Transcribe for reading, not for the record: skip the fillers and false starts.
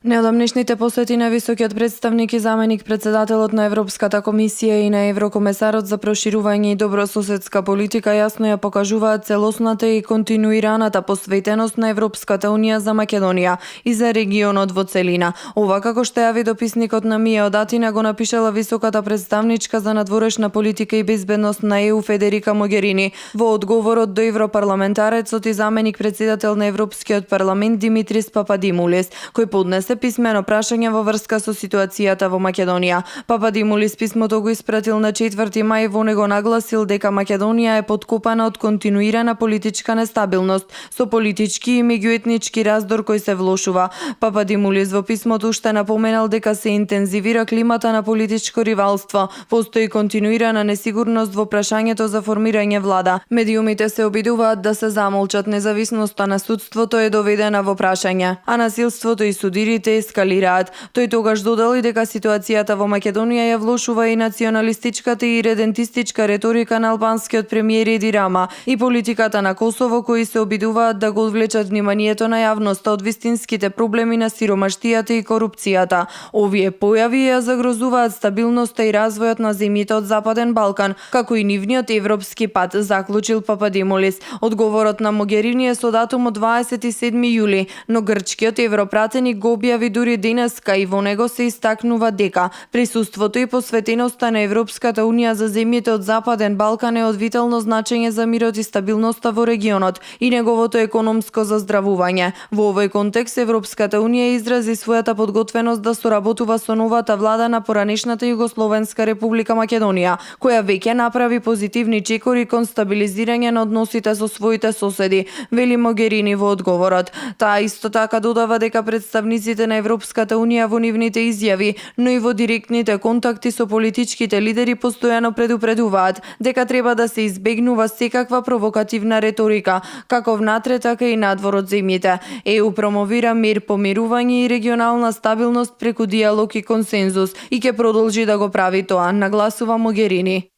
Неодамнешните посети на високиот представник и заменик председателот на Европската комисија и на еврокомесарот за проширување и добрососедска политика јасно ја покажуваат целосната и континуираната посветеност на Европската унија за Македонија и за регионот во целина. Ова, како што јави дописникот на МИЕ од Атина, го напишала високата представничка за надворешна политика и безбедност на ЕУ Федерика Могерини во одговорот до европарламентарецот и заменик председател на Европскиот парламент Димитрис Пападимулис, кој поднесе писмено прашање во врска со ситуацијата во Македонија. Пападимулис писмото го испратил на 4 мај, во него нагласил дека Македонија е подкопана од континуирана политичка нестабилност, со политички и меѓуетнички раздор кој се влошува. Пападимулис во писмото уште напоменал дека се интензивира климата на политичко ривалство, постои континуирана несигурност во прашањето за формирање влада. Медиумите се обидуваат да се замолчат, независноста на судството е доведена во прашање, а насилството и судирите ескалираат. Тој тогаш додал и дека ситуацијата во Македонија ја влошува и националистичката и редентистичка реторика на албанскиот премиер Еди Рама и политиката на Косово, кои се обидуваат да го одвлечат вниманието на јавноста од вистинските проблеми на сиромаштијата и корупцијата. Овие појави ја загрозуваат стабилноста и развојот на земјите од Западен Балкан, како и нивниот европски пат, заклучил Пападимулис. Одговорот на Могерини е со датум од 27 јули, но грчкиот европратеник го објави дури денеска и во него се истакнува дека присуството и посветеноста на Европската унија за земјите од Западен Балкан е од витално значење за мирот и стабилноста во регионот и неговото економско заздравување. Во овој контекст Европската унија изрази својата подготвеност да соработува со новата влада на поранешната Југословенска република Македонија, која веќе направи позитивни чекори кон стабилизирање на односите со своите соседи, вели Могерини во одговорот. Таа исто така додава дека представниците на Европската унија во нивните изјави, но и во директните контакти со политичките лидери постојано предупредуваат дека треба да се избегнува секаква провокативна реторика, како внатре така и надвор од земјите. ЕУ промовира мир, помирување и регионална стабилност преку диалог и консензус и ќе продолжи да го прави тоа, нагласува Могерини.